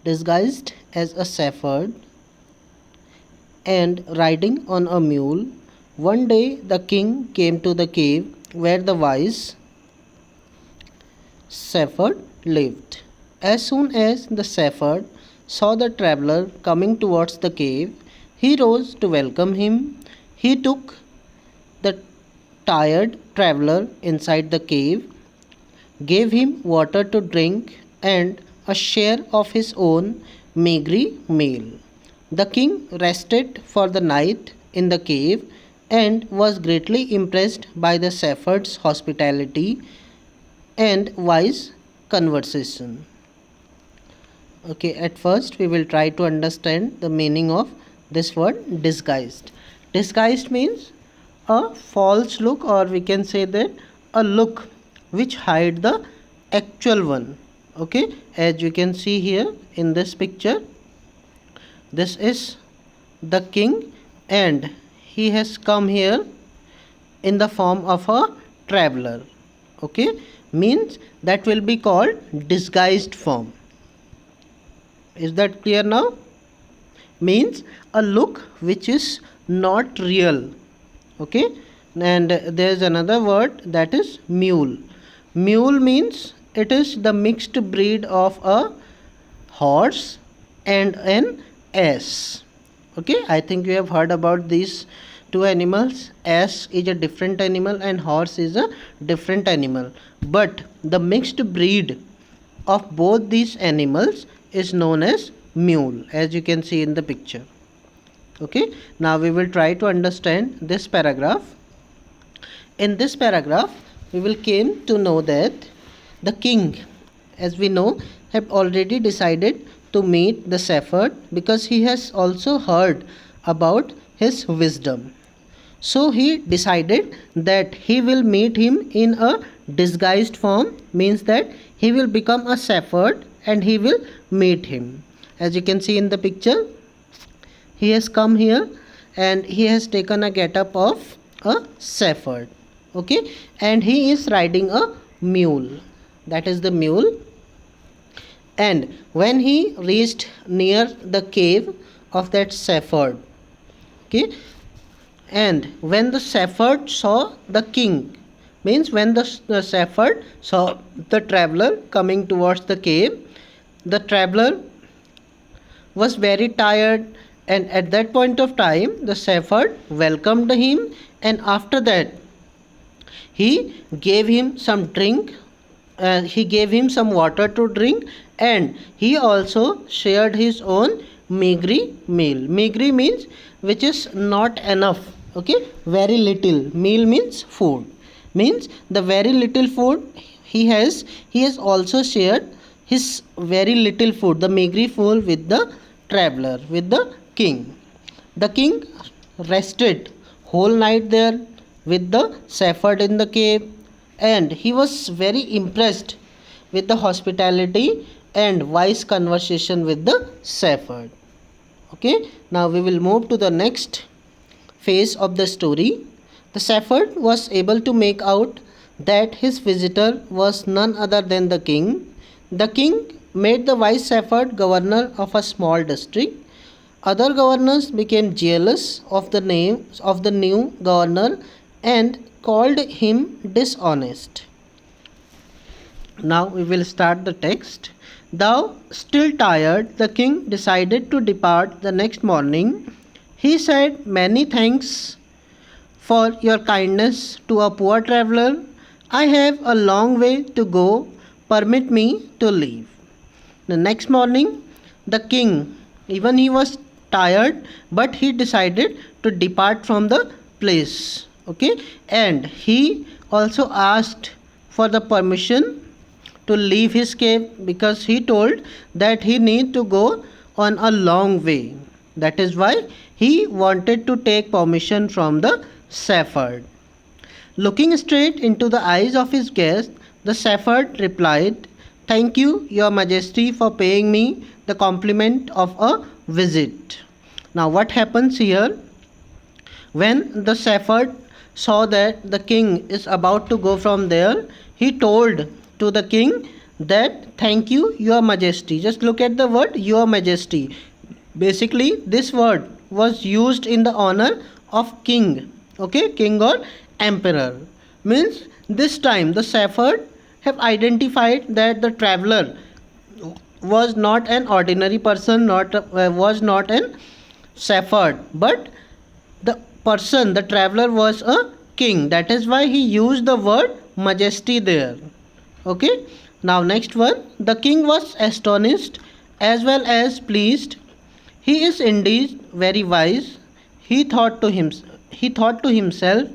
disguised as a shepherd and riding on a mule. One day the king came to the cave where the wise shepherd lived. As soon as the shepherd saw the traveler coming towards the cave, he rose to welcome him. He took the tired traveler inside the cave, gave him water to drink and a share of his own meagre meal. The king rested for the night in the cave and was greatly impressed by the shepherd's hospitality and wise conversation. Okay, at first we will try to understand the meaning of this word disguised. Disguised means a false look, or we can say that a look which hide the actual one. Okay, as you can see here in this picture, this is the king and he has come here in the form of a traveler. Okay, means that will be called disguised form. Is that clear now? Means a look which is not real. Okay, and there is another word, that is mule. Mule means it is the mixed breed of a horse and an ass. Okay, I think you have heard about these two animals. Ass is a different animal and horse is a different animal, but the mixed breed of both these animals is known as mule, as you can see in the picture. Okay, now we will try to understand this paragraph. In this paragraph we will came to know that the king, as we know, have already decided to meet the shepherd because he has also heard about his wisdom. So he decided that he will meet him in a disguised form, means that he will become a shepherd and he will meet him. As you can see in the picture, he has come here and he has taken a get-up of a shepherd. Okay, and he is riding a mule, that is the mule. And when he reached near the cave of that shepherd, okay, and when the shepherd saw the king, means when the shepherd saw the traveler coming towards the cave, the traveler was very tired, and at that point of time the shepherd welcomed him, and after that he gave him some drink, he gave him some water to drink, and he also shared his own meagre meal. Meagre means which is not enough. Okay, very little. Meal means food, means the very little food he has also shared his very little food, the meagre food, with the traveler, with the king. The king rested whole night there with the shepherd in the cave, and he was very impressed with the hospitality and wise conversation with the shepherd. Okay, now we will move to the next phase of the story. The shepherd was able to make out that his visitor was none other than the king. The king made the wise shepherd governor of a small district. Other governors became jealous of the name of the new governor and called him dishonest. Now we will start the text. Though still tired, the king decided to depart the next morning. He said, "Many thanks for your kindness to a poor traveler. I have a long way to go. Permit me to leave." The next morning, the king, even he was tired, but he decided to depart from the place. Okay, and he also asked for the permission to leave his cave because he told that he need to go on a long way. That is why he wanted to take permission from the shepherd. Looking straight into the eyes of his guest, the shepherd replied, "Thank you, your majesty, for paying me the compliment of a visit." Now what happens here? When the shepherd saw that the king is about to go from there, he told to the king that thank you, your majesty. Just look at the word your majesty. Basically this word was used in the honor of king. Okay, king or emperor. Means this time the shepherd have identified that the traveler was not an ordinary person, was not an shepherd, but the person, the traveler was a king. That is why he used the word majesty there. Okay, now next one. The king was astonished as well as pleased. He is indeed very wise. He thought to himself,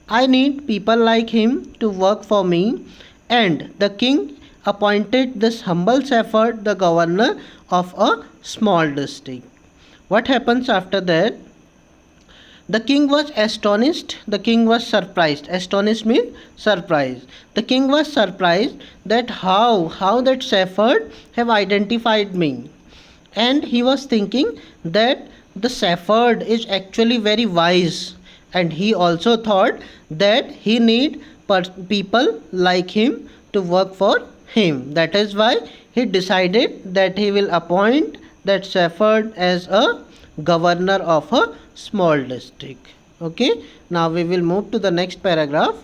I need people like him to work for me. And the king appointed this humble shepherd the governor of a small district. What happens after that? The king was astonished. The king was surprised. Astonished means surprised. The king was surprised that how that shepherd have identified me. And he was thinking that the shepherd is actually very wise. And he also thought that he need people like him to work for him. That is why he decided that he will appoint that shepherd as a governor of a small district. Okay, now we will move to the next paragraph.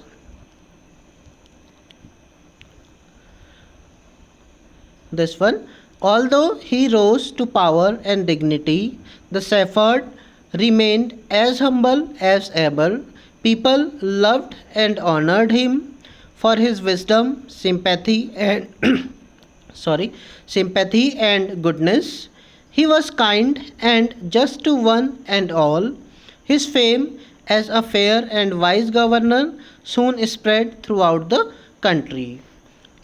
This one. Although he rose to power and dignity, the shepherd remained as humble as ever. People loved and honored him for his wisdom, sympathy and goodness. He was kind and just to one and all. His fame as a fair and wise governor soon spread throughout the country.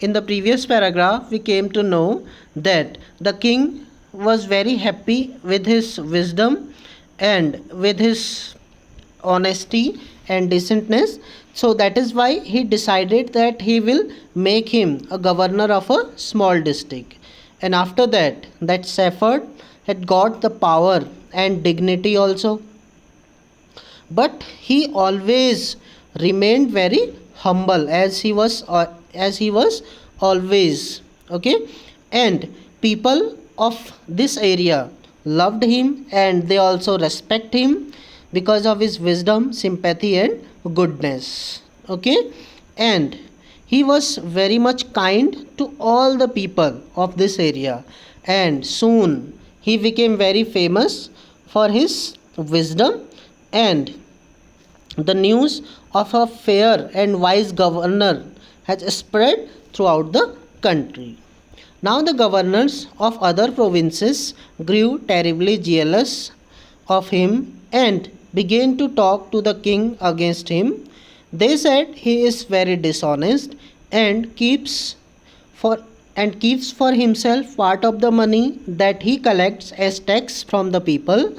In the previous paragraph, we came to know that the king was very happy with his wisdom and with his honesty and decentness. So that is why he decided that he will make him a governor of a small district. And after that, that shepherd had got the power and dignity also. But he always remained very humble as he was always. Okay, and people of this area loved him and they also respect him because of his wisdom, sympathy and goodness. Okay, and he was very much kind to all the people of this area, and soon he became very famous for his wisdom. And the news of a fair and wise governor has spread throughout the country. Now the governors of other provinces grew terribly jealous of him and began to talk to the king against him. They said he is very dishonest and for keeps for himself part of the money that he collects as tax from the people.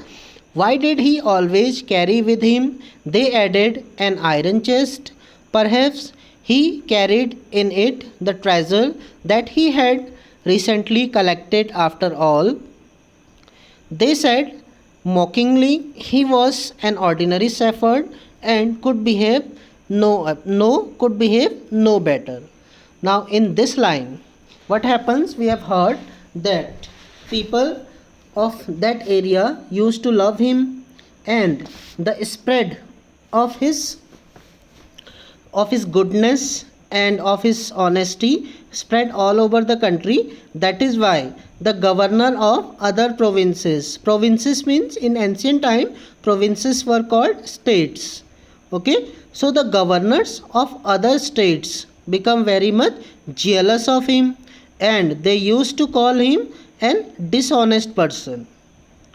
Why did he always carry with him, they added, an iron chest? Perhaps he carried in it the treasure that he had recently collected after all. They said mockingly he was an ordinary shepherd and could behave no better. Now in this line, what happens? We have heard that people of that area used to love him, and the spread of his goodness and of his honesty spread all over the country. That is why the governor of other provinces means in ancient time provinces were called states. Okay, so the governors of other states become very much jealous of him and they used to call him an dishonest person.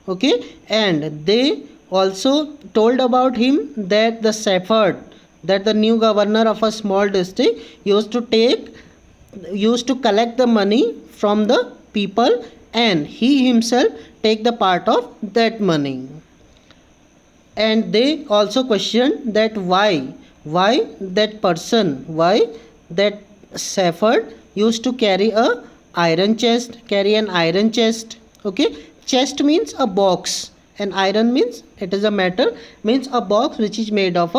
Okay, and they also told about him that the new governor of a small district used to collect the money from the people and he himself take the part of that money. And they also questioned that why that shepherd used to carry an iron chest. Okay, chest means a box and iron means it is a metal, means a box which is made of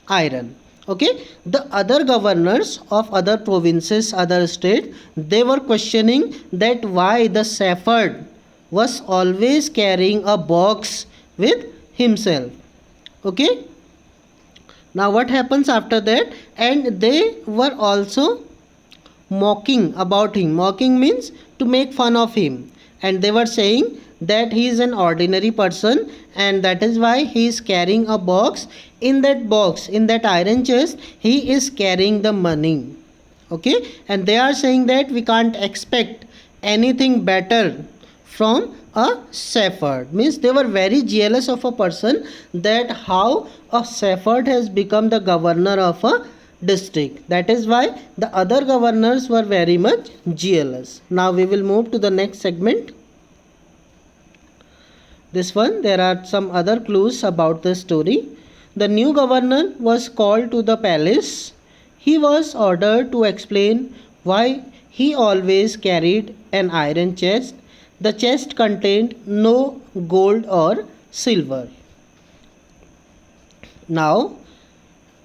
iron. Okay, the other governors of other provinces, other states, they were questioning that why the shepherd was always carrying a box with himself. Okay, now what happens after that? And they were also mocking about him. Mocking means to make fun of him. And they were saying that he is an ordinary person and that is why he is carrying a box. In that box, in that iron chest, he is carrying the money. Okay, and they are saying that we can't expect anything better from a shepherd. Means they were very jealous of a person, that how a shepherd has become the governor of a district. That is why the other governors were very much jealous. Now we will move to the next segment. This one, there are some other clues about the story. The new governor was called to the palace. He was ordered to explain why he always carried an iron chest. The chest contained no gold or silver. Now,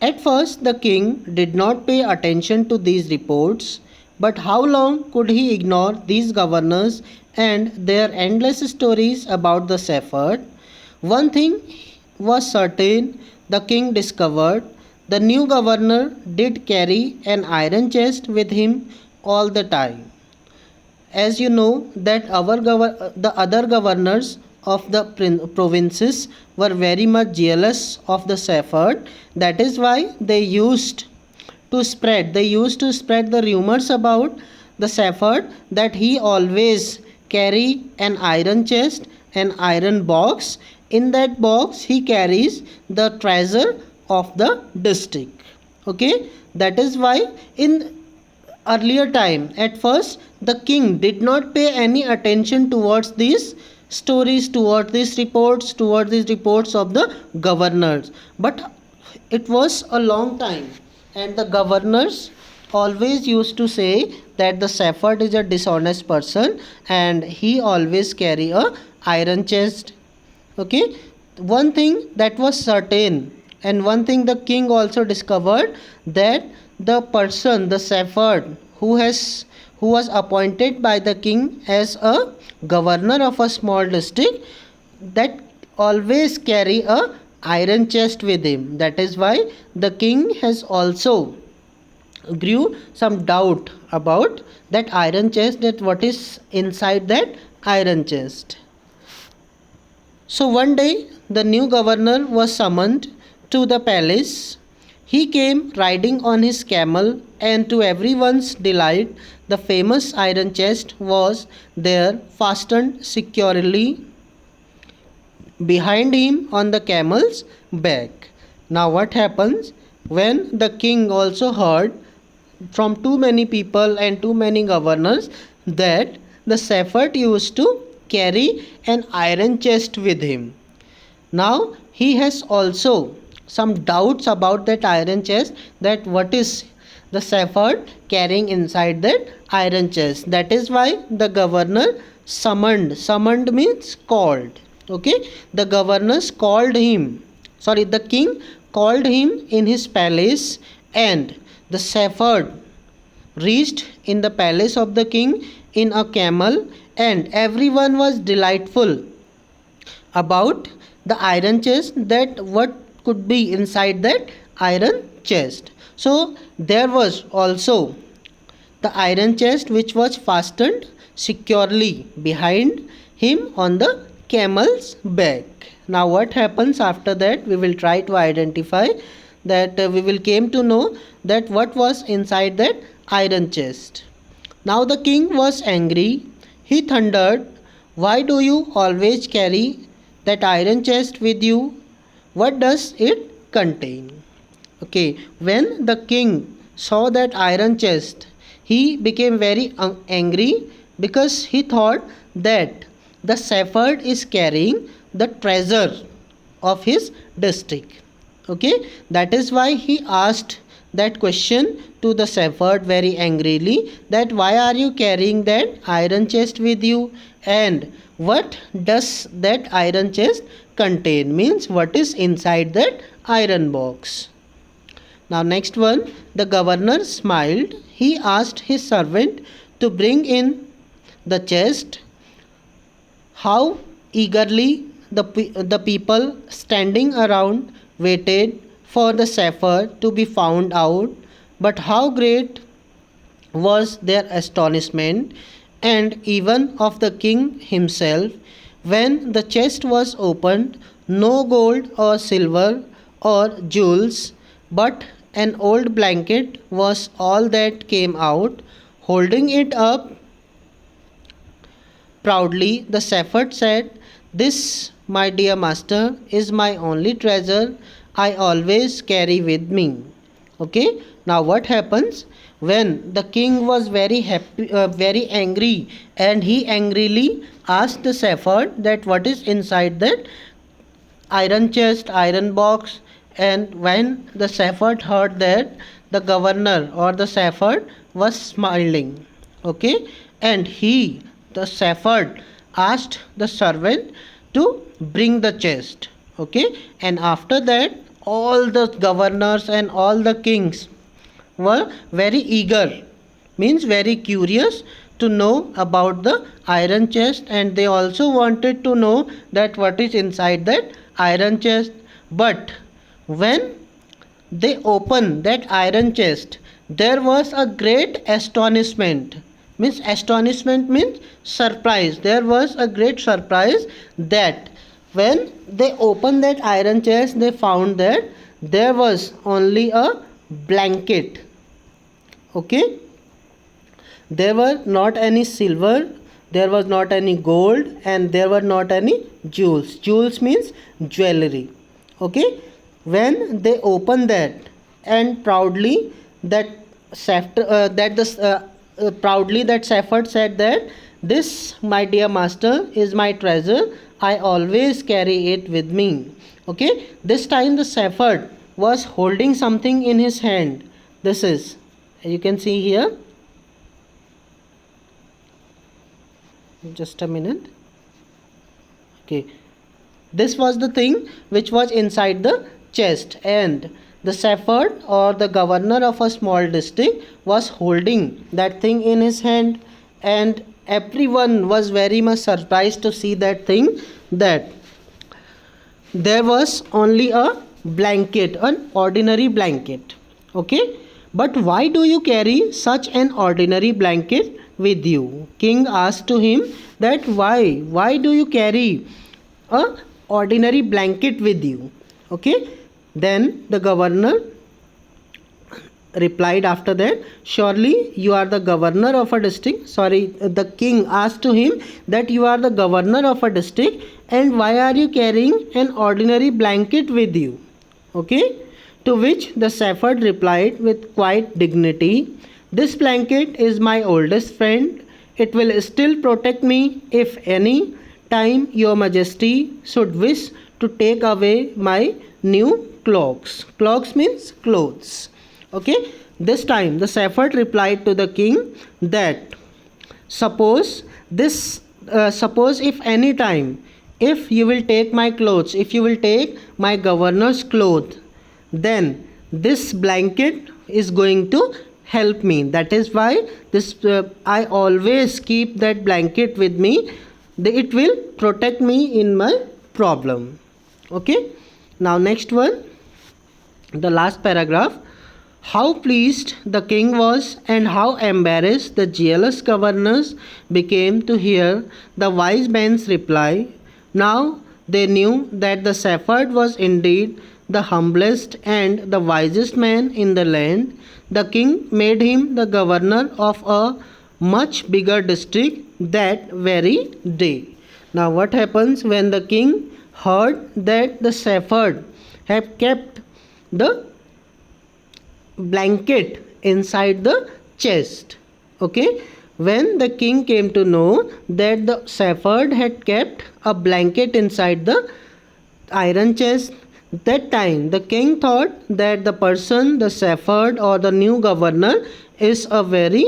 at first, the king did not pay attention to these reports, but how long could he ignore these governors and their endless stories about the shepherd? One thing was certain, the king discovered: the new governor did carry an iron chest with him all the time. As you know that the other governors of the provinces were very much jealous of the shepherd. That is why they used to spread the rumors about the shepherd, that he always carry an iron chest, an iron box. In that box he carries the treasure of the district. Okay, that is why in earlier time, at first the king did not pay any attention towards these stories, towards these reports of the governors. But it was a long time, and the governors always used to say that the shepherd is a dishonest person and he always carry a iron chest. Okay, one thing that was certain, and one thing the king also discovered, that the person, the shepherd who was appointed by the king as a governor of a small district, that always carry a iron chest with him. That is why the king has also grew some doubt about that iron chest, that what is inside that iron chest. So one day the new governor was summoned to the palace. He came riding on his camel, and to everyone's delight, the famous iron chest was there, fastened securely behind him on the camel's back. Now, what happens when the king also heard from too many people and too many governors that the shepherd used to carry an iron chest with him? Now he has also some doubts about that iron chest, that what is the shepherd carrying inside that iron chest. That is why the governor summoned means called. Okay, the governors called him, sorry, the king called him in his palace, and the shepherd reached in the palace of the king in a camel, and everyone was delightful about the iron chest, that what could be inside that iron chest. So there was also the iron chest which was fastened securely behind him on the camel's back. Now what happens after that, we will try to identify that, we will came to know that what was inside that iron chest. Now the king was angry. He thundered, "Why do you always carry that iron chest with you? What does it contain?" Okay, when the king saw that iron chest, he became very angry, because he thought that the shepherd is carrying the treasure of his district. Okay, that is why he asked that question to the shepherd very angrily, that why are you carrying that iron chest with you, and what does that iron chest contain, means what is inside that iron box. Now next one, the governor smiled. He asked his servant to bring in the chest. How eagerly the people standing around waited for the sapphire to be found out, but how great was their astonishment, and even of the king himself, when the chest was opened. No gold or silver or jewels, but an old blanket was all that came out. Holding it up proudly, the shepherd said, "This, my dear master, is my only treasure I always carry with me." Okay, now what happens when the king was very happy, very angry, and he angrily asked the shepherd that what is inside that iron chest, iron box, and when the shepherd heard that, the governor or the shepherd was smiling. Okay, and the shepherd, asked the servant to bring the chest. Okay, and after that, all the governors and all the kings were very eager, means very curious to know about the iron chest, and they also wanted to know that what is inside that iron chest. But when they opened that iron chest, there was a great astonishment. Means astonishment means surprise. There was a great surprise that when they opened that iron chest, they found that there was only a blanket. Okay, there were not any silver, there was not any gold, and there were not any jewels. Jewels means jewelry. Okay, when they opened that, and proudly that proudly that shepherd said that, "This, my dear master, is my treasure. I always carry it with me." Okay, this time the shepherd was holding something in his hand. This is, you can see here, just a minute. Okay, this was the thing which was inside the chest, and the shepherd or the governor of a small district was holding that thing in his hand, and everyone was very much surprised to see that thing, that there was only a blanket, an ordinary blanket. Okay, but why do you carry such an ordinary blanket with you? King asked to him that why do you carry a ordinary blanket with you? Okay, then the governor replied after that, "Surely you are the governor of a district." Sorry, the king asked to him that you are the governor of a district, and why are you carrying an ordinary blanket with you? Okay, to which the shepherd replied with quiet dignity, "This blanket is my oldest friend. It will still protect me if any time your majesty should wish to take away my new cloaks." Cloaks means clothes. Okay, this time the shepherd replied to the king that, suppose if any time, if you will take my clothes, if you will take my governor's clothes, then this blanket is going to help me. That is why this I always keep that blanket with me. It will protect me in my problem. Okay, now next one, the last paragraph. How pleased the king was, and how embarrassed the jealous governors became to hear the wise man's reply. Now they knew that the shepherd was indeed the humblest and the wisest man in the land. The king made him the governor of a much bigger district that very day. Now what happens when the king heard that the shepherd had kept the blanket inside the chest? Okay, when the king came to know that the shepherd had kept a blanket inside the iron chest, that time the king thought that the person, the shepherd or the new governor, is a very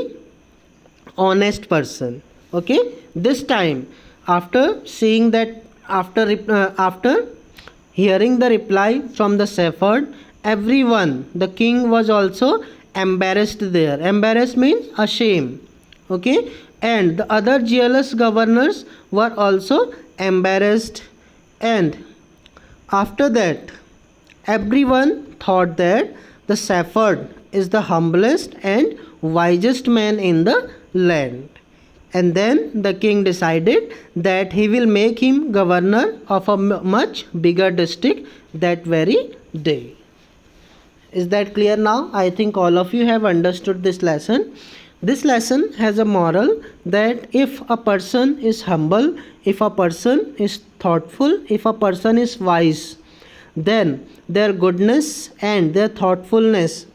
honest person. Okay, this time, after seeing that, after hearing the reply from the shepherd everyone, the king was also embarrassed there. Embarrassed means ashamed. Okay, and the other jealous governors were also embarrassed. And after that, everyone thought that the shepherd is the humblest and wisest man in the land. And then the king decided that he will make him governor of a much bigger district that very day. Is that clear now? I think all of you have understood this lesson. This lesson has a moral that if a person is humble, if a person is thoughtful, if a person is wise, then their goodness and their thoughtfulness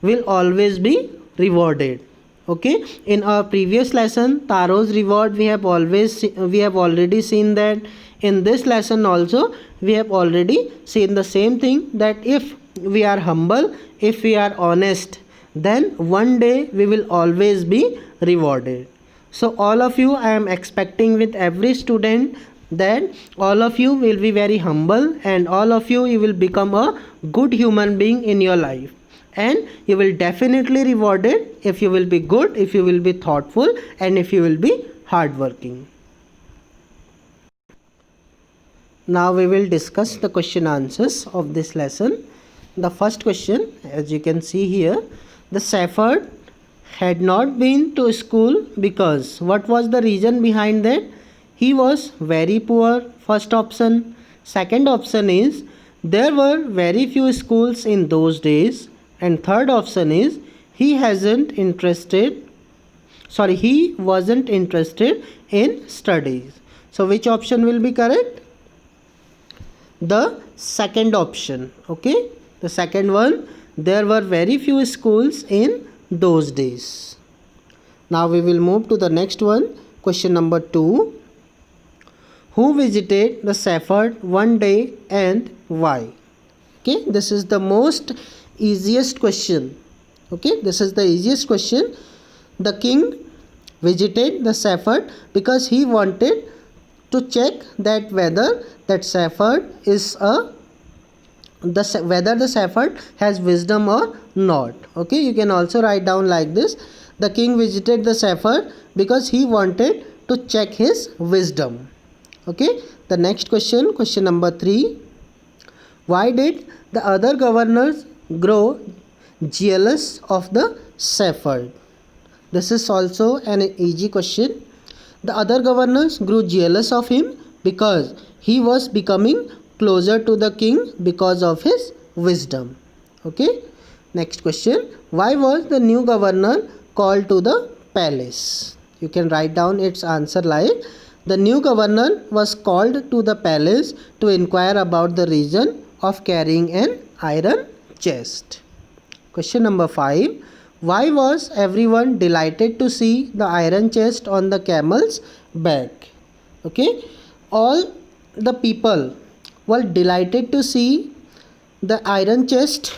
will always be rewarded. Okay, in our previous lesson, Taro's reward, we have already seen that. In this lesson also we have already seen the same thing, that if we are humble, if we are honest, then one day we will always be rewarded. So all of you, I am expecting with every student that all of you will be very humble, and all of you will become a good human being in your life, and you will definitely rewarded if you will be good, if you will be thoughtful, and if you will be hardworking. Now we will discuss the question answers of this lesson. The first question, as you can see here, the shepherd had not been to school because, what was the reason behind that? He was very poor, first option. Second option is, there were very few schools in those days. And third option is, he wasn't interested in studies. So which option will be correct? The second option. Okay, the second one, there were very few schools in those days. Now we will move to the next one. Question number 2. Who visited the shepherd one day and why? Okay, this is the most easiest question. Okay, this is the easiest question. The king visited the shepherd because he wanted to check that whether that shepherd is whether the shepherd has wisdom or not. Okay, you can also write down like this: the king visited the shepherd because he wanted to check his wisdom. Okay, the next question, question number 3. Why did the other governors grow jealous of the shepherd? This is also an easy question. The other governors grew jealous of him because he was becoming closer to the king because of his wisdom. Okay, next question. Why was the new governor called to the palace? You can write down its answer like, the new governor was called to the palace to inquire about the reason of carrying an iron chest. Question number 5. Why was everyone delighted to see the iron chest on the camel's back? Okay, all the people were delighted to see the iron chest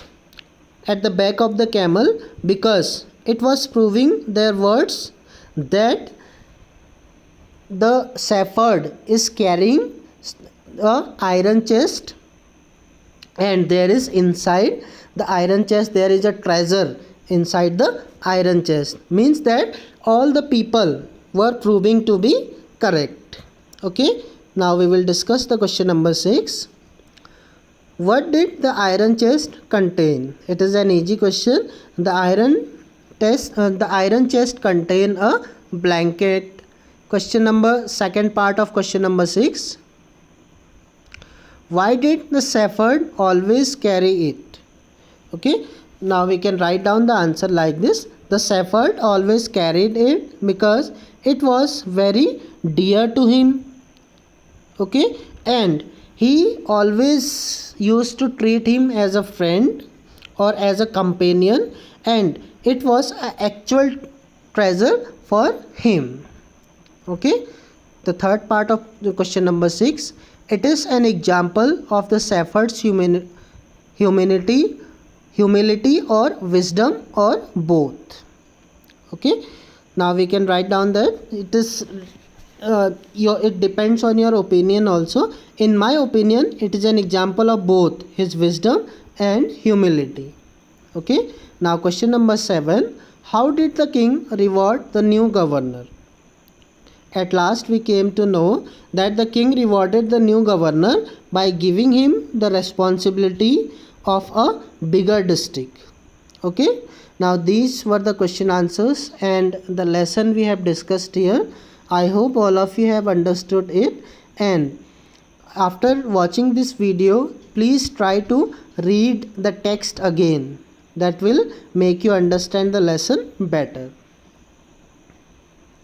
at the back of the camel because it was proving their words that the shepherd is carrying a iron chest, and there is inside the iron chest, there is a treasure inside the iron chest. Means that all the people were proving to be correct. Okay, now we will discuss the question number 6. What did the iron chest contain? It is an easy question. The iron chest contain a blanket. Second part of question number 6. Why did the shepherd always carry it? Okay, now we can write down the answer like this. The shepherd always carried it because it was very dear to him. Okay, and he always used to treat him as a friend or as a companion, and it was an actual treasure for him. Okay, the third part of the question number 6. It is an example of the shepherd's humility or wisdom or both. Okay, now we can write down that it is it depends on your opinion also. In my opinion, it is an example of both his wisdom and humility. Okay. Now question number 7. How did the king reward the new governor? At last we came to know that the king rewarded the new governor by giving him the responsibility of a bigger district. Okay. Now these were the question answers and the lesson we have discussed here. I hope all of you have understood it, and after watching this video please try to read the text again. That will make you understand the lesson better.